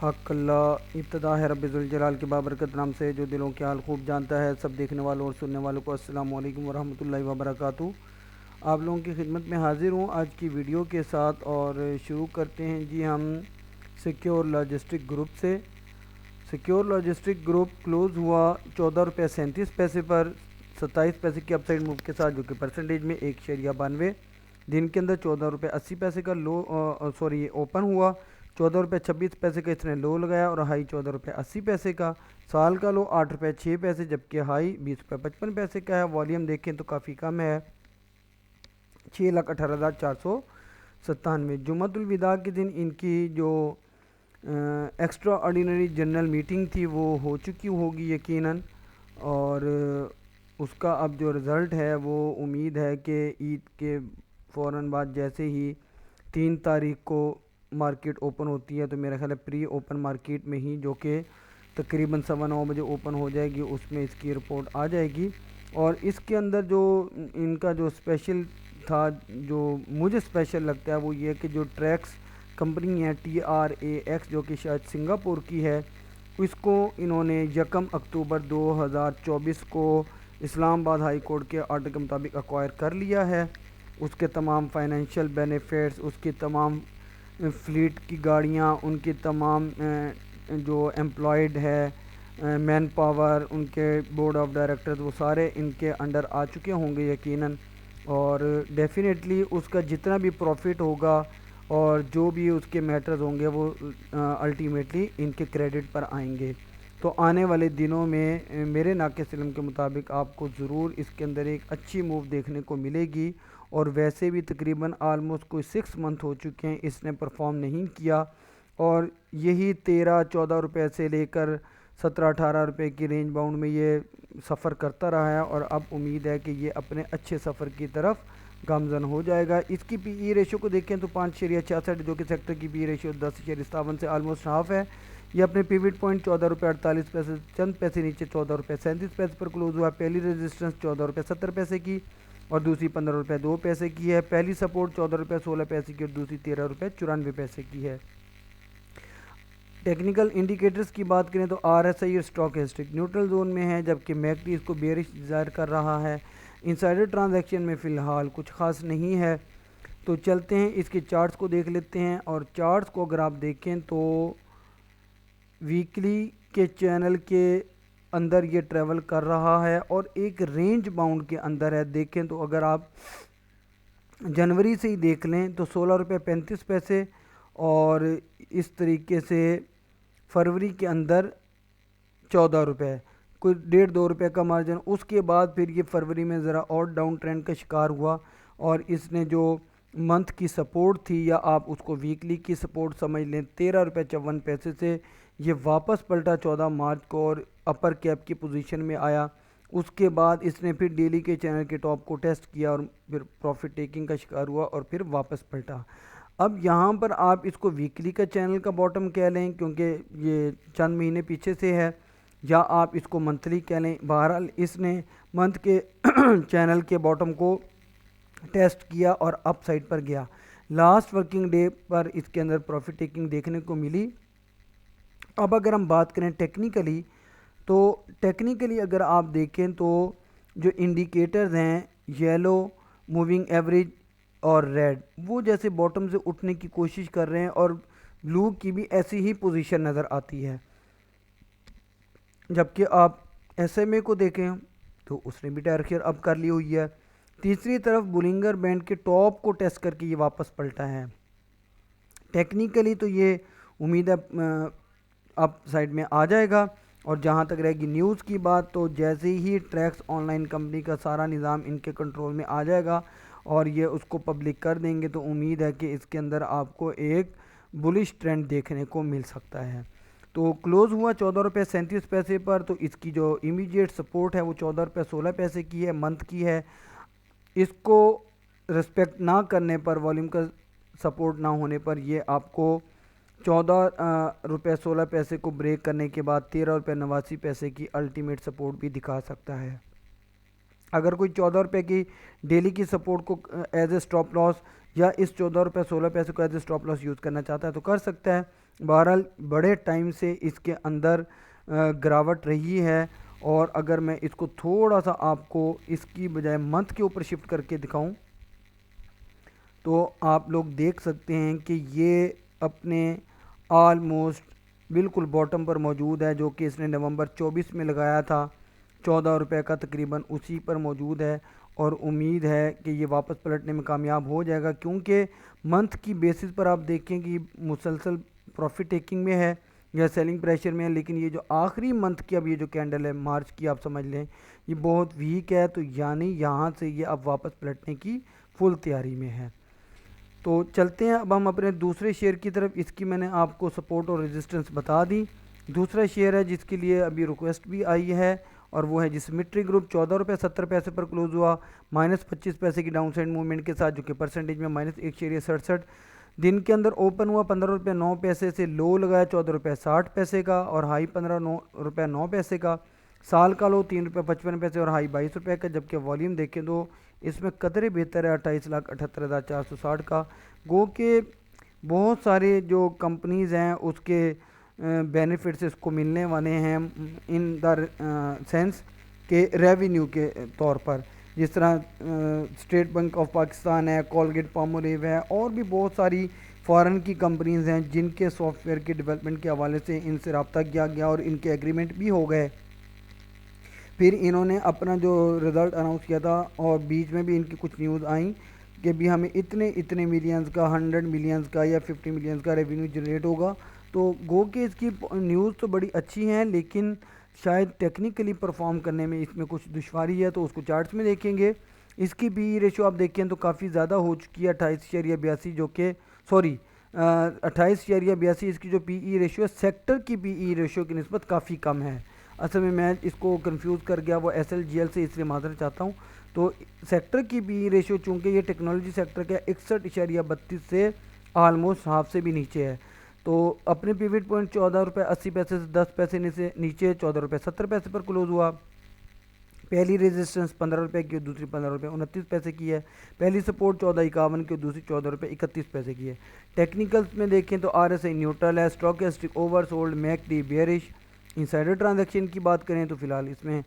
हक़ अल्लाह इब्तदा है रब्बिल जलाल के बाबरकत नाम से जो दिलों के हाल खूब जानता है। सब देखने वालों और सुनने वालों को अस्सलामु अलैकुम वरहमतुल्लाहि वबरकातुहू। आप लोगों की खिदमत में हाज़िर हूँ आज की वीडियो के साथ और शुरू करते हैं जी हम सिक्योर लॉजिस्टिक ग्रुप से। सिक्योर लॉजिस्टिक ग्रुप क्लोज़ हुआ 14 रुपये 37 पैसे पर 27 पैसे की अपसाइड मूव के साथ, जो कि परसेंटेज में 1.92। दिन के अंदर 14 रुपये 80 पैसे का लो ओपन हुआ। 14 रुपये 26 पैसे का इसने लो लगाया और हाई 14 रुपये 80 पैसे का। साल का लो 8 रुपये 6 पैसे, जबकि हाई 20 रुपये 55 पैसे का है। वॉल्यूम देखें तो काफ़ी कम है, 6,18,497। जुम्मतुल विदा के दिन इनकी जो एक्स्ट्रा ऑर्डिनरी जनरल मीटिंग थी वो हो चुकी होगी यकीनन, और उसका अब जो रिज़ल्ट है वो उम्मीद है कि ईद के फ़ौरन बाद जैसे ही 3 तारीख को मार्केट ओपन होती है तो मेरा ख्याल है प्री ओपन मार्केट में ही, जो कि तकरीबन 9:15 बजे ओपन हो जाएगी, उसमें इसकी रिपोर्ट आ जाएगी। और इसके अंदर जो इनका जो स्पेशल था, जो मुझे स्पेशल लगता है वो ये कि जो ट्रैक्स कंपनी है TRAX, जो कि शायद सिंगापुर की है, इसको इन्होंने 1 अक्टूबर 2024 को इस्लामाबाद हाई कोर्ट के ऑर्डर के मुताबिक एक्वायर कर लिया है। उसके तमाम फाइनेंशियल बेनिफिट्स, उसकी तमाम फ्लीट की गाड़ियाँ, उनकी तमाम जो एम्प्लॉयड है, मैन पावर, उनके बोर्ड ऑफ डायरेक्टर्स, वो सारे इनके अंडर आ चुके होंगे यकीनन। और डेफिनेटली उसका जितना भी प्रॉफिट होगा और जो भी उसके मैटर्स होंगे वो अल्टीमेटली इनके क्रेडिट पर आएंगे। तो आने वाले दिनों में मेरे नाक़िस इल्म के मुताबिक आपको ज़रूर इसके अंदर एक अच्छी मूव देखने को मिलेगी। और वैसे भी तकरीबन आलमोस्ट कोई 6 मंथ हो चुके हैं इसने परफॉर्म नहीं किया, और यही 13-14 रुपये से लेकर 17-18 रुपये की रेंज बाउंड में ये सफ़र करता रहा है। और अब उम्मीद है कि ये अपने अच्छे सफ़र की तरफ गामजन हो जाएगा। इसकी PE रेशो को देखें तो 5.66, जो कि सेक्टर की PE रेशो 10.57 से आलमोस्ट हाफ है। ये अपने पिवट पॉइंट 14 रुपये 48 पैसे, चंद पैसे नीचे 14 रुपये 37 पैसे पर क्लोज हुआ। पहली रेजिस्टेंस 14 रुपये 70 पैसे की और दूसरी 15 रुपये 2 पैसे की है। पहली सपोर्ट 14 रुपये 16 पैसे की और दूसरी 13 रुपये 94 पैसे की है। टेक्निकल इंडिकेटर्स की बात करें तो RSI और स्टॉकेस्टिक न्यूट्रल जोन में है, जबकि मैकडी इसको बेरिश जाहिर कर रहा है। इनसाइडर ट्रांजैक्शन में फ़िलहाल कुछ ख़ास नहीं है। तो चलते हैं इसके चार्ट्स को देख लेते हैं। और चार्ट्स को अगर आप देखें तो वीकली के चैनल के अंदर ये ट्रैवल कर रहा है और एक रेंज बाउंड के अंदर है। देखें तो अगर आप जनवरी से ही देख लें तो 16 रुपये 35 पैसे, और इस तरीके से फरवरी के अंदर 14 रुपये, कोई 1.5-2 रुपये का मार्जिन। उसके बाद फिर ये फरवरी में ज़रा और डाउन ट्रेंड का शिकार हुआ और इसने जो मंथ की सपोर्ट थी, या आप उसको वीकली की सपोर्ट समझ लें, 13 रुपये 54 पैसे से ये वापस पलटा 14 मार्च को और अपर कैप की पोजीशन में आया। उसके बाद इसने फिर डेली के चैनल के टॉप को टेस्ट किया और फिर प्रॉफिट टेकिंग का शिकार हुआ और फिर वापस पलटा। अब यहाँ पर आप इसको वीकली का चैनल का बॉटम कह लें क्योंकि ये चंद महीने पीछे से है, या आप इसको मंथली कह लें। बहरहाल इसने मंथ के चैनल के बॉटम को टेस्ट किया और अप साइड पर गया। लास्ट वर्किंग डे पर इसके अंदर प्रॉफिट टेकिंग देखने को मिली। अब अगर हम बात करें टेक्निकली, तो टेक्निकली अगर आप देखें तो जो इंडिकेटर्स हैं येलो, मूविंग एवरेज और रेड, वो जैसे बॉटम से उठने की कोशिश कर रहे हैं, और ब्लू की भी ऐसी ही पोजीशन नज़र आती है। जबकि आप SMA को देखें तो उसने भी डायरेक्शन अप कर ली हुई है। तीसरी तरफ बुलिंगर बैंड के टॉप को टेस्ट करके ये वापस पलटा है। टेक्निकली तो ये उम्मीद है अप साइड में आ जाएगा। और जहाँ तक रहेगी न्यूज़ की बात, तो जैसे ही ट्रैक्स ऑनलाइन कंपनी का सारा निज़ाम इनके कंट्रोल में आ जाएगा और ये उसको पब्लिक कर देंगे, तो उम्मीद है कि इसके अंदर आपको एक बुलिश ट्रेंड देखने को मिल सकता है। तो क्लोज़ हुआ 14 रुपये 37 पैसे पर। तो इसकी जो इमीडिएट सपोर्ट है वो 14 रुपये 16 पैसे की है, मंथ की है। इसको रिस्पेक्ट ना करने पर, वॉल्यूम का सपोर्ट ना होने पर, ये आपको 14 रुपये 16 पैसे को ब्रेक करने के बाद 13 रुपये 89 पैसे की अल्टीमेट सपोर्ट भी दिखा सकता है। अगर कोई 14 रुपये की डेली की सपोर्ट को एज ए स्टॉप लॉस या इस 14 रुपये 16 पैसे को as a stop loss use करना चाहता है तो कर सकता है। बहरहाल बड़े टाइम से इसके अंदर गिरावट रही है। और अगर मैं इसको थोड़ा सा आपको इसकी बजाय मंथ के ऊपर शिफ्ट करके दिखाऊं तो आप लोग देख सकते हैं कि ये अपने आलमोस्ट बिल्कुल बॉटम पर मौजूद है, जो कि इसने नवंबर 24 में लगाया था 14 रुपये का, तकरीबन उसी पर मौजूद है। और उम्मीद है कि ये वापस पलटने में कामयाब हो जाएगा, क्योंकि मंथ की बेसिस पर आप देखें कि मुसलसल प्रॉफिट टेकिंग में है या सेलिंग प्रेशर में है। लेकिन ये जो आखिरी मंथ की अब ये जो कैंडल है मार्च की, आप समझ लें ये बहुत वीक है। तो यानी यहाँ से ये अब वापस पलटने की फुल तैयारी में है। तो चलते हैं अब हम अपने दूसरे शेयर की तरफ। इसकी मैंने आपको सपोर्ट और रेजिस्टेंस बता दी। दूसरा शेयर है जिसके लिए अभी रिक्वेस्ट भी आई है, और वो है जिस्मेट्री ग्रुप। 14 रुपये 70 पैसे पर क्लोज हुआ, -25 पैसे की डाउन साइड मूवमेंट के साथ, जो कि परसेंटेज में -1.67। दिन के अंदर ओपन हुआ 15 रुपये 9 पैसे से, लो लगाया 14 रुपये 60 पैसे का और हाई 15 रुपये 9 पैसे का। साल का लो 3 रुपये 55 पैसे और हाई 22 रुपये का। जबकि वॉल्यूम देखें तो इसमें कदरे बेहतर है, 28,78,460 का। गो के बहुत सारे जो कंपनीज़ हैं उसके बेनिफिट्स इसको मिलने वाले हैं इन द सेंस के रेवेन्यू के तौर पर। जिस तरह स्टेट बैंक ऑफ पाकिस्तान है, कोलगेट पामोलिव है, और भी बहुत सारी फॉरेन की कंपनीज़ हैं जिनके सॉफ्टवेयर के डेवलपमेंट के हवाले से इनसे रब्ता किया गया और इनके एग्रीमेंट भी हो गए। फिर इन्होंने अपना जो रिज़ल्ट अनाउंस किया था और बीच में भी इनकी कुछ न्यूज़ आई कि भी हमें इतने इतने मिलियंस का, 100 मिलियंस का या 50 मिलियंस का रेवेन्यू जनरेट होगा। तो गो के इसकी न्यूज़ तो बड़ी अच्छी हैं, लेकिन शायद टेक्निकली परफॉर्म करने में इसमें कुछ दुश्वारी है। तो उसको चार्ट्स में देखेंगे। इसकी पी रेशो आप देखें तो काफ़ी ज़्यादा हो चुकी है, 28.82, जो कि 28.82। इसकी जो पी रेशो है सेक्टर की पी रेशो की निस्बत काफ़ी कम है। असल में मैं इसको कंफ्यूज कर गया वो SLGL से, इसलिए माजरत चाहता हूँ। तो सेक्टर की पी रेशो चूँकि ये टेक्नोलॉजी सेक्टर का 61.32 से आलमोस्ट हाफ से भी नीचे है। तो अपने पिवट पॉइंट 14 रुपये 80 पैसे से 10 पैसे से नीचे 14 रुपये 70 पैसे पर क्लोज हुआ। पहली रेजिस्टेंस 15 रुपये की और दूसरी 15 रुपये 29 पैसे की है। पहली सपोर्ट 14.51 की और दूसरी 14 रुपये 31 पैसे की है। टेक्निकल्स में देखें तो RSI न्यूट्रल है, stochastic oversold, McD bearish. Insider transaction की बात करें तो फिलहाल इसमें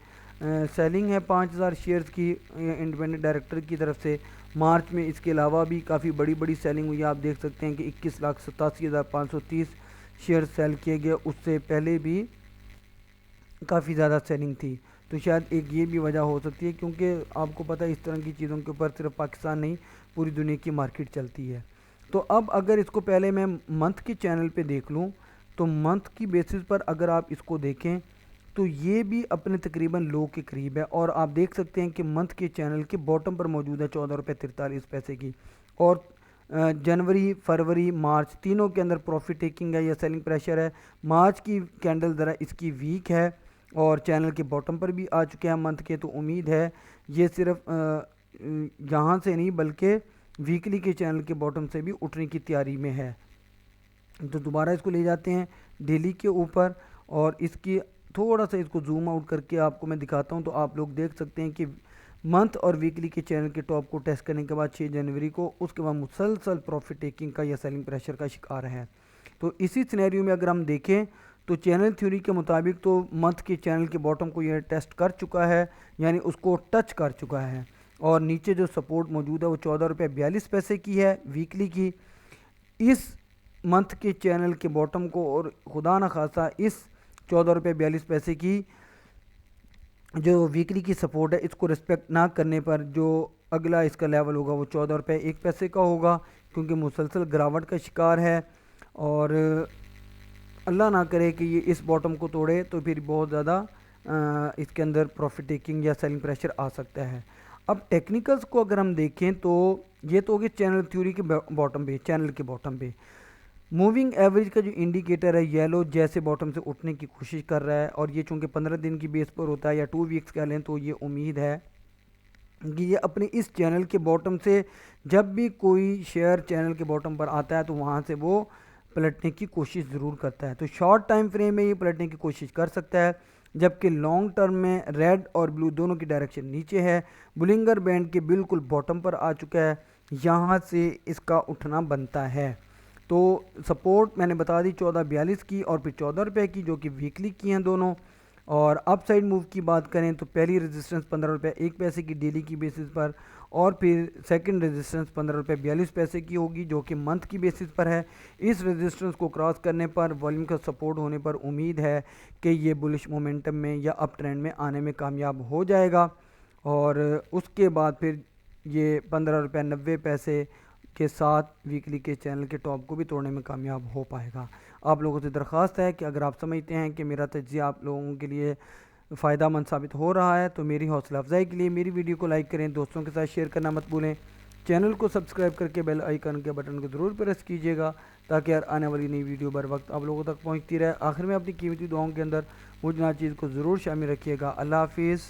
सेलिंग है 5000 शेयर्स की इंडिपेंडेंट डायरेक्टर की तरफ से मार्च में। इसके अलावा भी काफ़ी बड़ी बड़ी सेलिंग हुई है। आप देख सकते हैं कि 21,87,530 शेयर सेल किए गए, उससे पहले भी काफ़ी ज़्यादा सेलिंग थी। तो शायद एक ये भी वजह हो सकती है, क्योंकि आपको पता है इस तरह की चीज़ों के ऊपर सिर्फ पाकिस्तान नहीं पूरी दुनिया की मार्केट चलती है। तो अब अगर इसको पहले मैं मंथ के चैनल पे देख लूँ तो मंथ की बेसिस पर अगर आप इसको देखें तो ये भी अपने तकरीबन लो के करीब है। और आप देख सकते हैं कि मंथ के चैनल के बॉटम पर मौजूद है 14 रुपये 43 पैसे की। और जनवरी, फरवरी, मार्च तीनों के अंदर प्रॉफिट टेकिंग है या सेलिंग प्रेशर है। मार्च की कैंडल ज़रा इसकी वीक है और चैनल के बॉटम पर भी आ चुके हैं मंथ के। तो उम्मीद है ये सिर्फ यहाँ से नहीं बल्कि वीकली के चैनल के बॉटम से भी उठने की तैयारी में है। तो दोबारा इसको ले जाते हैं डेली के ऊपर और इसकी थोड़ा सा इसको जूम आउट करके आपको मैं दिखाता हूँ। तो आप लोग देख सकते हैं कि मंथ और वीकली के चैनल के टॉप को टेस्ट करने के बाद 6 जनवरी को उसके बाद मुसलसल प्रॉफिट टेकिंग का या सेलिंग प्रेशर का शिकार है। तो इसी सिनेरियो में अगर हम देखें तो चैनल थ्योरी के मुताबिक तो मंथ के चैनल के बॉटम को यह टेस्ट कर चुका है, यानी उसको टच कर चुका है। और नीचे जो सपोर्ट मौजूद है वो 14 रुपये 42 पैसे की है वीकली की। इस मंथ के चैनल के बॉटम को और खुदा न खासा इस 14 रुपये 42 पैसे की जो वीकली की सपोर्ट है इसको रिस्पेक्ट ना करने पर जो अगला इसका लेवल होगा वो 14 रुपये 1 पैसे का होगा, क्योंकि मुसलसल गिरावट का शिकार है। और अल्लाह ना करे कि ये इस बॉटम को तोड़े तो फिर बहुत ज़्यादा इसके अंदर प्रॉफिट टेकिंग या सेलिंग प्रेशर आ सकता है। अब टेक्निकल्स को अगर हम देखें तो ये तो हो गया चैनल थ्योरी के बॉटम पे, चैनल के बॉटम पे। मूविंग एवरेज का जो इंडिकेटर है येलो जैसे बॉटम से उठने की कोशिश कर रहा है, और ये चूंकि 15 दिन की बेस पर होता है या 2 वीक्स कह लें, तो ये उम्मीद है कि ये अपने इस चैनल के बॉटम से जब भी कोई शेयर चैनल के बॉटम पर आता है तो वहाँ से वो पलटने की कोशिश ज़रूर करता है। तो शॉर्ट टाइम फ्रेम में ये पलटने की कोशिश कर सकता है, जबकि लॉन्ग टर्म में रेड और ब्लू दोनों की डायरेक्शन नीचे है। बुलिंगर बैंड के बिल्कुल बॉटम पर आ चुका है, यहाँ से इसका उठना बनता है। तो सपोर्ट मैंने बता दी 14.42 की और फिर 14 रुपये की, जो कि वीकली की हैं दोनों। और अपसाइड मूव की बात करें तो पहली रेजिस्टेंस 15 रुपये 1 पैसे की डेली की बेसिस पर, और फिर सेकंड रेजिस्टेंस 15 रुपये 42 पैसे की होगी, जो कि मंथ की बेसिस पर है। इस रेजिस्टेंस को क्रॉस करने पर, वॉल्यूम का सपोर्ट होने पर उम्मीद है कि ये बुलिश मोमेंटम में या अप ट्रेंड में आने में कामयाब हो जाएगा। और उसके बाद फिर ये 15 रुपये 90 पैसे के साथ वीकली के चैनल के टॉप को भी तोड़ने में कामयाब हो पाएगा। आप लोगों से दरख्वास्त है कि अगर आप समझते हैं कि मेरा तज्ज़िया आप लोगों के लिए फ़ायदा मंद साबित हो रहा है तो मेरी हौसला अफजाई के लिए मेरी वीडियो को लाइक करें, दोस्तों के साथ शेयर करना मत भूलें, चैनल को सब्सक्राइब करके बेल आइकन के बटन को ज़रूर प्रेस कीजिएगा ताकि हर आने वाली नई वीडियो बर वक्त आप लोगों तक पहुँचती रहे। आखिर में अपनी कीमती दुआओं के अंदर मुझ नाचीज़ को ज़रूर शामिल रखिएगा। अल्लाह हाफिज़।